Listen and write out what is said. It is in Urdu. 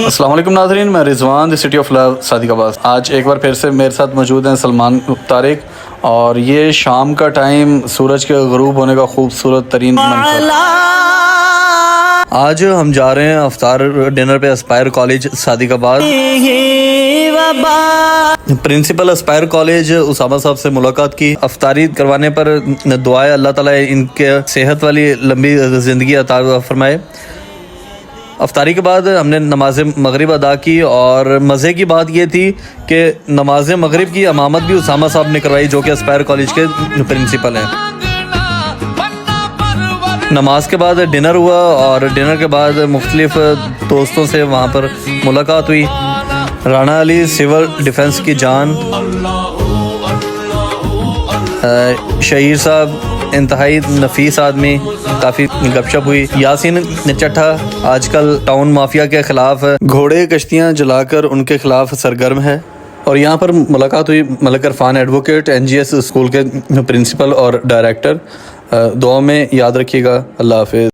السلام علیکم ناظرین، میں رضوان دی سٹی آف لو صادق آباد۔ آج ایک بار پھر سے میرے ساتھ موجود ہیں سلمان طارق، اور یہ شام کا ٹائم، سورج کے غروب ہونے کا خوبصورت ترین منظر۔ آج ہم جا رہے ہیں افطار ڈنر پہ اسپائر کالج صادق آباد۔ پرنسپل اسپائر کالج اسامہ صاحب سے ملاقات کی، افطاری کروانے پر دعائیں اللہ تعالیٰ ان کے صحت والی لمبی زندگی عطا فرمائے۔ افطاری کے بعد ہم نے نماز مغرب ادا کی، اور مزے کی بات یہ تھی کہ نماز مغرب کی امامت بھی اسامہ صاحب نے کروائی، جو کہ اسپائر کالج کے پرنسپل ہیں۔ نماز کے بعد ڈنر ہوا، اور ڈنر کے بعد مختلف دوستوں سے وہاں پر ملاقات ہوئی۔ رانا علی سول ڈیفنس کی جان، شہیر صاحب انتہائی نفیس آدمی، کافی گپ شپ ہوئی۔ یاسین چٹھا آج کل ٹاؤن مافیا کے خلاف گھوڑے کشتیاں جلا کر ان کے خلاف سرگرم ہے۔ اور یہاں پر ملاقات ہوئی ملک عرفان ایڈوکیٹ، NGS اسکول کے پرنسپل اور ڈائریکٹر۔ دعا میں یاد رکھیے گا۔ اللہ حافظ۔